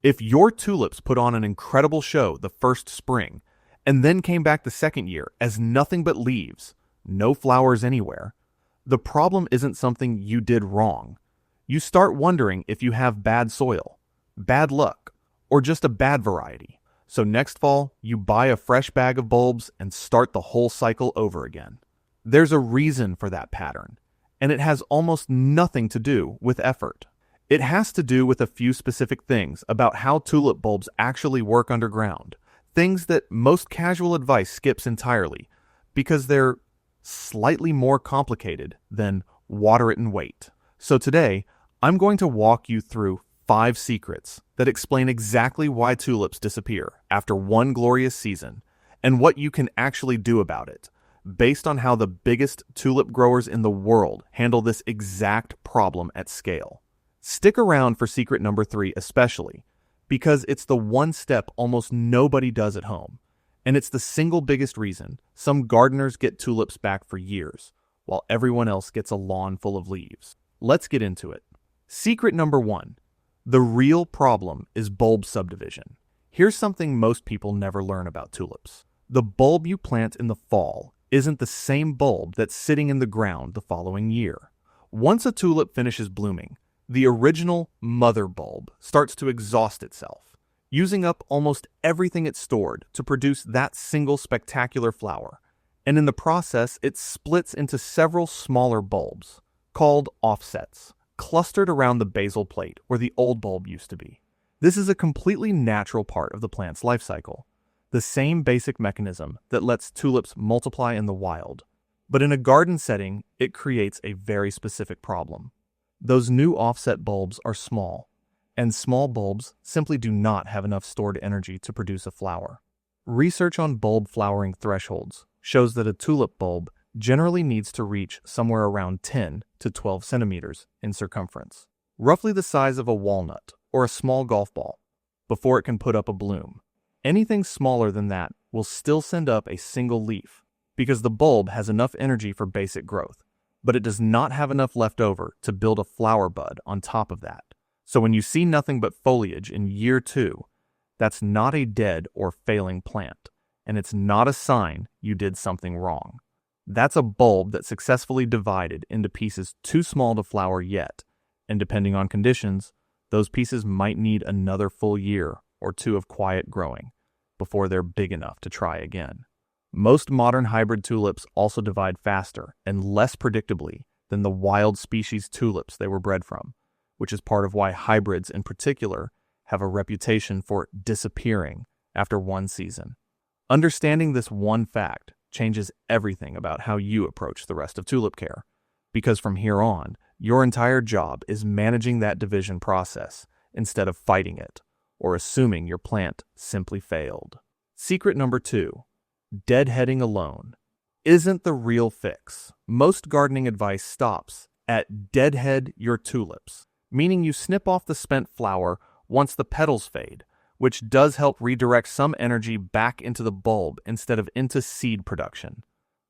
If your tulips put on an incredible show the first spring, and then came back the second year as nothing but leaves, no flowers anywhere, the problem isn't something you did wrong. You start wondering if you have bad soil, bad luck, or just a bad variety. So next fall, you buy a fresh bag of bulbs and start the whole cycle over again. There's a reason for that pattern, and it has almost nothing to do with effort. It has to do with a few specific things about how tulip bulbs actually work underground, things that most casual advice skips entirely, because they're slightly more complicated than water it and wait. So today, I'm going to walk you through 5 secrets that explain exactly why tulips disappear after one glorious season, and what you can actually do about it, based on how the biggest tulip growers in the world handle this exact problem at scale. Stick around for secret number 3 especially, because it's the one step almost nobody does at home, and it's the single biggest reason some gardeners get tulips back for years, while everyone else gets a lawn full of leaves. Let's get into it. Secret number 1. The real problem is bulb subdivision. Here's something most people never learn about tulips. The bulb you plant in the fall isn't the same bulb that's sitting in the ground the following year. Once a tulip finishes blooming, the original mother bulb starts to exhaust itself, using up almost everything it stored to produce that single spectacular flower, and in the process it splits into several smaller bulbs, called offsets, clustered around the basal plate where the old bulb used to be. This is a completely natural part of the plant's life cycle, the same basic mechanism that lets tulips multiply in the wild. But in a garden setting, it creates a very specific problem. Those new offset bulbs are small, and small bulbs simply do not have enough stored energy to produce a flower. Research on bulb flowering thresholds shows that a tulip bulb generally needs to reach somewhere around 10 to 12 centimeters in circumference, roughly the size of a walnut or a small golf ball, before it can put up a bloom. Anything smaller than that will still send up a single leaf, because the bulb has enough energy for basic growth, but it does not have enough left over to build a flower bud on top of that. So when you see nothing but foliage in year 2, that's not a dead or failing plant, and it's not a sign you did something wrong. That's a bulb that successfully divided into pieces too small to flower yet, and depending on conditions, those pieces might need another full year or 2 of quiet growing before they're big enough to try again. Most modern hybrid tulips also divide faster and less predictably than the wild species tulips they were bred from, which is part of why hybrids in particular have a reputation for disappearing after one season. Understanding this one fact changes everything about how you approach the rest of tulip care, because from here on, your entire job is managing that division process instead of fighting it or assuming your plant simply failed. Secret number 2. Deadheading alone isn't the real fix. Most gardening advice stops at deadhead your tulips, meaning you snip off the spent flower once the petals fade, which does help redirect some energy back into the bulb instead of into seed production.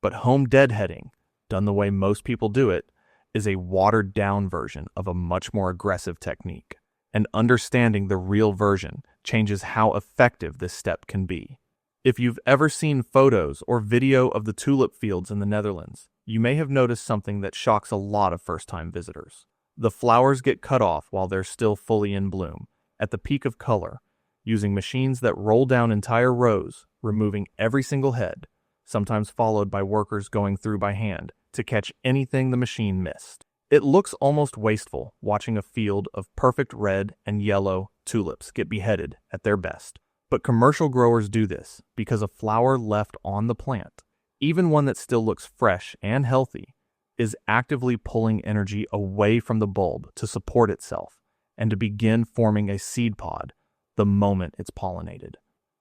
But home deadheading, done the way most people do it, is a watered-down version of a much more aggressive technique, and understanding the real version changes how effective this step can be. If you've ever seen photos or video of the tulip fields in the Netherlands, you may have noticed something that shocks a lot of first-time visitors. The flowers get cut off while they're still fully in bloom, at the peak of color, using machines that roll down entire rows, removing every single head, sometimes followed by workers going through by hand to catch anything the machine missed. It looks almost wasteful watching a field of perfect red and yellow tulips get beheaded at their best. But commercial growers do this because a flower left on the plant, even one that still looks fresh and healthy, is actively pulling energy away from the bulb to support itself and to begin forming a seed pod the moment it's pollinated.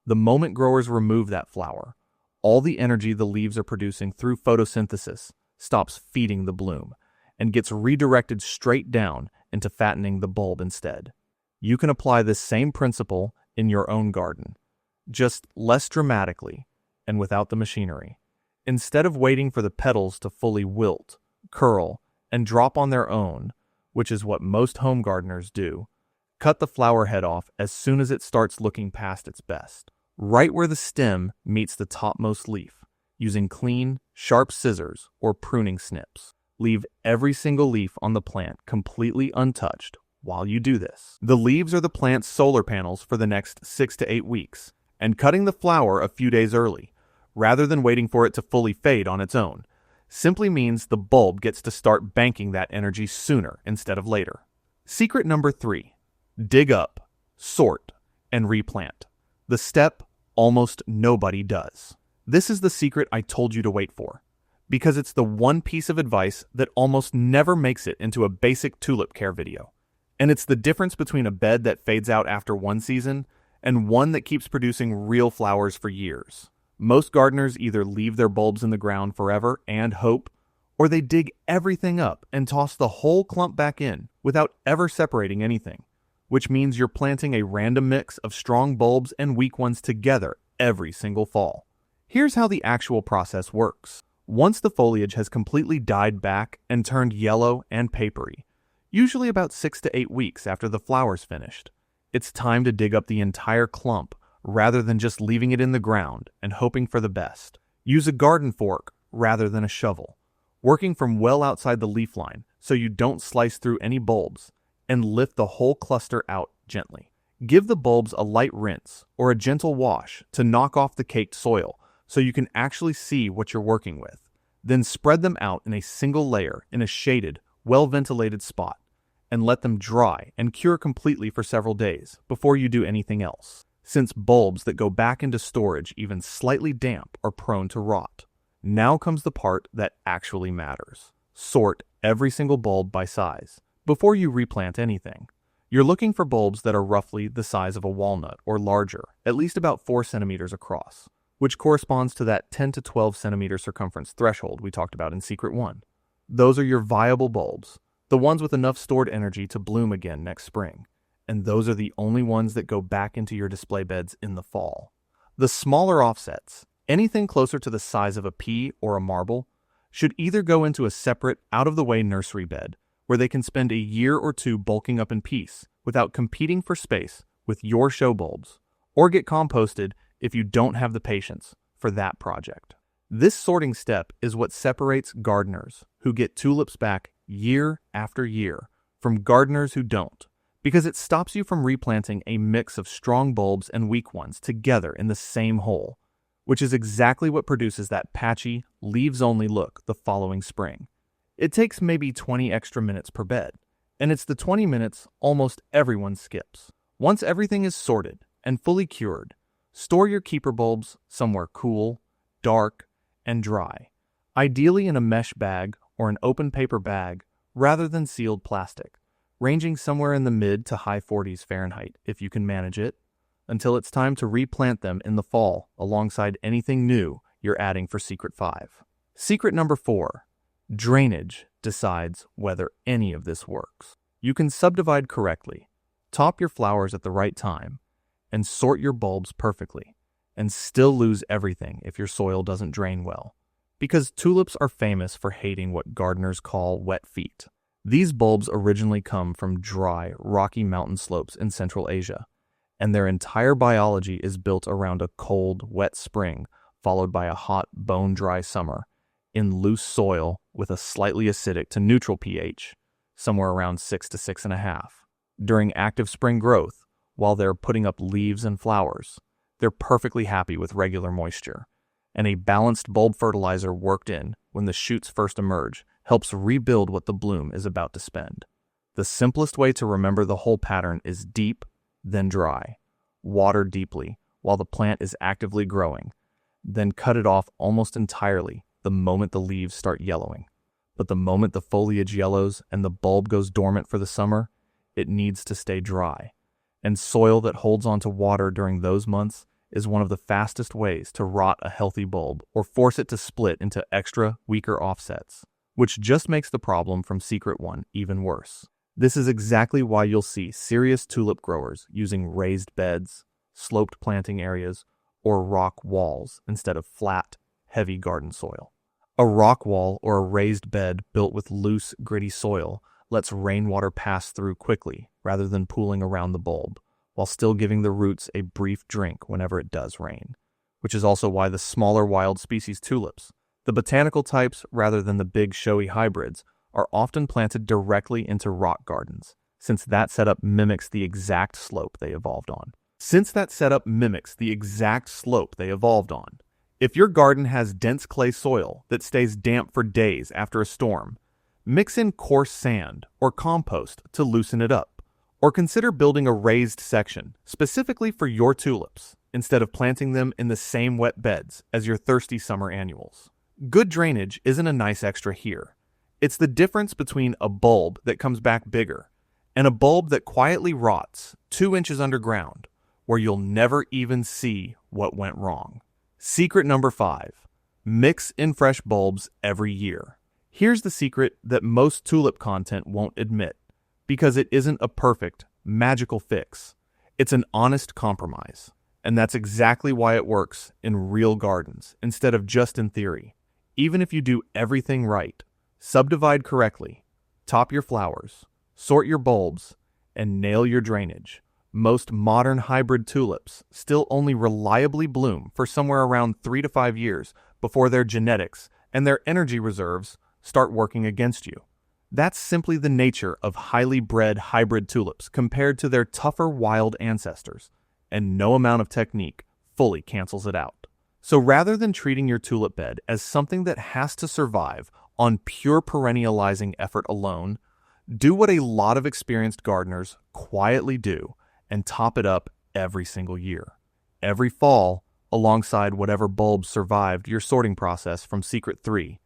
The moment growers remove that flower, all the energy the leaves are producing through photosynthesis stops feeding the bloom and gets redirected straight down into fattening the bulb instead. You can apply this same principle in your own garden, just less dramatically and without the machinery. Instead of waiting for the petals to fully wilt, curl, and drop on their own, which is what most home gardeners do, Cut the flower head off as soon as it starts looking past its best, right where the stem meets the topmost leaf, using clean, sharp scissors or pruning snips. Leave every single leaf on the plant completely untouched while you do this. The leaves are the plant's solar panels for the next 6 to 8 weeks, and cutting the flower a few days early, rather than waiting for it to fully fade on its own, simply means the bulb gets to start banking that energy sooner instead of later. Secret number 3. Dig up, sort, and replant. The step almost nobody does. This is the secret I told you to wait for, because it's the one piece of advice that almost never makes it into a basic tulip care video. And it's the difference between a bed that fades out after one season and one that keeps producing real flowers for years. Most gardeners either leave their bulbs in the ground forever and hope, or they dig everything up and toss the whole clump back in without ever separating anything, which means you're planting a random mix of strong bulbs and weak ones together every single fall. Here's how the actual process works. Once the foliage has completely died back and turned yellow and papery, usually about 6 to 8 weeks after the flower's finished, it's time to dig up the entire clump rather than just leaving it in the ground and hoping for the best. Use a garden fork rather than a shovel, working from well outside the leaf line so you don't slice through any bulbs, and lift the whole cluster out gently. Give the bulbs a light rinse or a gentle wash to knock off the caked soil so you can actually see what you're working with. Then spread them out in a single layer in a shaded, well-ventilated spot, and let them dry and cure completely for several days before you do anything else, since bulbs that go back into storage even slightly damp are prone to rot. Now comes the part that actually matters. Sort every single bulb by size before you replant anything. You're looking for bulbs that are roughly the size of a walnut or larger, at least about 4 centimeters across, which corresponds to that 10 to 12 centimeter circumference threshold we talked about in Secret 1. Those are your viable bulbs, the ones with enough stored energy to bloom again next spring, and those are the only ones that go back into your display beds in the fall. The smaller offsets, anything closer to the size of a pea or a marble, should either go into a separate, out-of-the-way nursery bed, where they can spend a year or two bulking up in peace without competing for space with your show bulbs, or get composted if you don't have the patience for that project. This sorting step is what separates gardeners who get tulips back year after year from gardeners who don't, because it stops you from replanting a mix of strong bulbs and weak ones together in the same hole, which is exactly what produces that patchy, leaves-only look the following spring. It takes maybe 20 extra minutes per bed, and it's the 20 minutes almost everyone skips. Once everything is sorted and fully cured, store your keeper bulbs somewhere cool, dark, and dry, ideally in a mesh bag or an open paper bag rather than sealed plastic, ranging somewhere in the mid to high 40s Fahrenheit if you can manage it, until it's time to replant them in the fall alongside anything new you're adding for Secret 5. Secret number 4. Drainage decides whether any of this works. You can subdivide correctly, top your flowers at the right time, and sort your bulbs perfectly, and still lose everything if your soil doesn't drain well. Because tulips are famous for hating what gardeners call wet feet. These bulbs originally come from dry, rocky mountain slopes in Central Asia, and their entire biology is built around a cold, wet spring followed by a hot, bone-dry summer in loose soil with a slightly acidic to neutral pH, somewhere around 6 to 6.5. During active spring growth, while they're putting up leaves and flowers, they're perfectly happy with regular moisture, and a balanced bulb fertilizer worked in when the shoots first emerge helps rebuild what the bloom is about to spend. The simplest way to remember the whole pattern is deep, then dry. Water deeply while the plant is actively growing, then cut it off almost entirely the moment the leaves start yellowing. But the moment the foliage yellows and the bulb goes dormant for the summer, it needs to stay dry. And soil that holds onto water during those months is one of the fastest ways to rot a healthy bulb or force it to split into extra, weaker offsets, which just makes the problem from Secret 1 even worse. This is exactly why you'll see serious tulip growers using raised beds, sloped planting areas, or rock walls instead of flat, heavy garden soil. A rock wall or a raised bed built with loose, gritty soil lets rainwater pass through quickly rather than pooling around the bulb, while still giving the roots a brief drink whenever it does rain, which is also why the smaller wild species tulips, the botanical types rather than the big showy hybrids, are often planted directly into rock gardens, since that setup mimics the exact slope they evolved on. If your garden has dense clay soil that stays damp for days after a storm, mix in coarse sand or compost to loosen it up. Or consider building a raised section specifically for your tulips instead of planting them in the same wet beds as your thirsty summer annuals. Good drainage isn't a nice extra here. It's the difference between a bulb that comes back bigger and a bulb that quietly rots 2 inches underground where you'll never even see what went wrong. Secret number 5. Mix in fresh bulbs every year. Here's the secret that most tulip content won't admit, because it isn't a perfect, magical fix. It's an honest compromise. And that's exactly why it works in real gardens instead of just in theory. Even if you do everything right, subdivide correctly, top your flowers, sort your bulbs, and nail your drainage, most modern hybrid tulips still only reliably bloom for somewhere around 3 to 5 years before their genetics and their energy reserves start working against you. That's simply the nature of highly bred hybrid tulips compared to their tougher wild ancestors, and no amount of technique fully cancels it out. So rather than treating your tulip bed as something that has to survive on pure perennializing effort alone, do what a lot of experienced gardeners quietly do and top it up every single year. Every fall, alongside whatever bulbs survived your sorting process from Secret 3,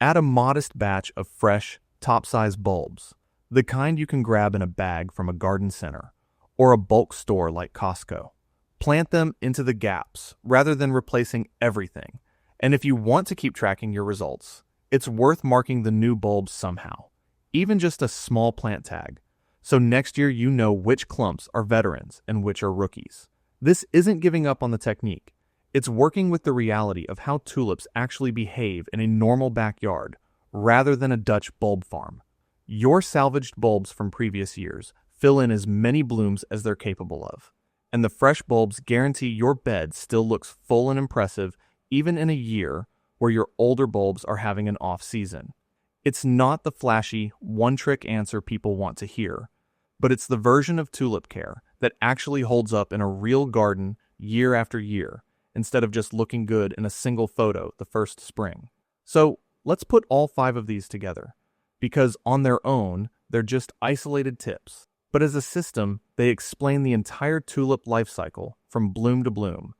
add a modest batch of fresh, top-size bulbs, the kind you can grab in a bag from a garden center or a bulk store like Costco. Plant them into the gaps rather than replacing everything. And if you want to keep tracking your results, it's worth marking the new bulbs somehow, even just a small plant tag, so next year you know which clumps are veterans and which are rookies. This isn't giving up on the technique. It's working with the reality of how tulips actually behave in a normal backyard rather than a Dutch bulb farm. Your salvaged bulbs from previous years fill in as many blooms as they're capable of, and the fresh bulbs guarantee your bed still looks full and impressive even in a year where your older bulbs are having an off season. It's not the flashy, one-trick answer people want to hear, but it's the version of tulip care that actually holds up in a real garden year after year, instead of just looking good in a single photo the first spring. So let's put all 5 of these together, because on their own, they're just isolated tips. But as a system, they explain the entire tulip life cycle from bloom to bloom,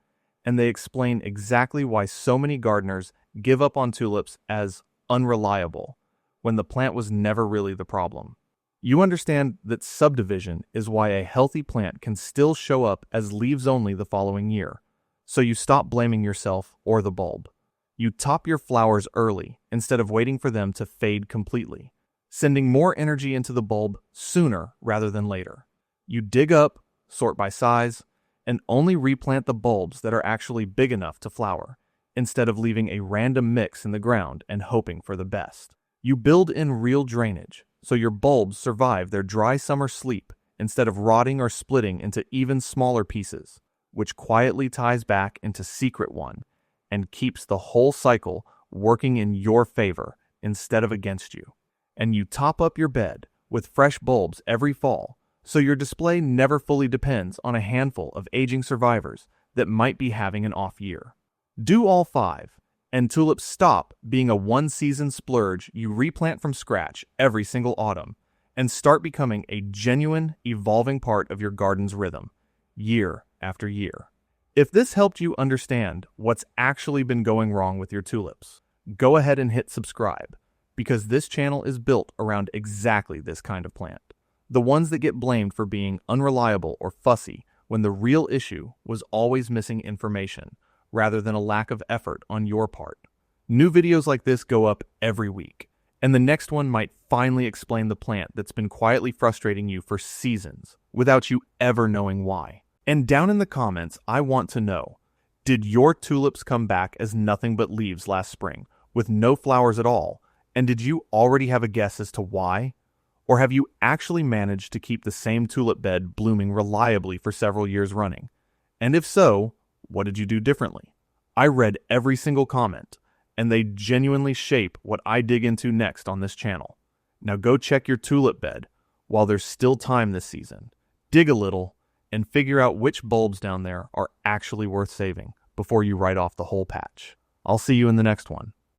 and they explain exactly why so many gardeners give up on tulips as unreliable, when the plant was never really the problem. You understand that subdivision is why a healthy plant can still show up as leaves only the following year, so you stop blaming yourself or the bulb. You top your flowers early instead of waiting for them to fade completely, sending more energy into the bulb sooner rather than later. You dig up, sort by size, and only replant the bulbs that are actually big enough to flower, instead of leaving a random mix in the ground and hoping for the best. You build in real drainage, so your bulbs survive their dry summer sleep instead of rotting or splitting into even smaller pieces, which quietly ties back into Secret 1 and keeps the whole cycle working in your favor instead of against you. And you top up your bed with fresh bulbs every fall, so your display never fully depends on a handful of aging survivors that might be having an off year. Do all 5, and tulips stop being a one-season splurge you replant from scratch every single autumn, and start becoming a genuine, evolving part of your garden's rhythm, year after year. If this helped you understand what's actually been going wrong with your tulips, go ahead and hit subscribe, because this channel is built around exactly this kind of plant. The ones that get blamed for being unreliable or fussy when the real issue was always missing information, rather than a lack of effort on your part. New videos like this go up every week, and the next one might finally explain the plant that's been quietly frustrating you for seasons, without you ever knowing why. And down in the comments, I want to know, did your tulips come back as nothing but leaves last spring, with no flowers at all, and did you already have a guess as to why? Or have you actually managed to keep the same tulip bed blooming reliably for several years running? And if so, what did you do differently? I read every single comment, and they genuinely shape what I dig into next on this channel. Now go check your tulip bed while there's still time this season. Dig a little and figure out which bulbs down there are actually worth saving before you write off the whole patch. I'll see you in the next one.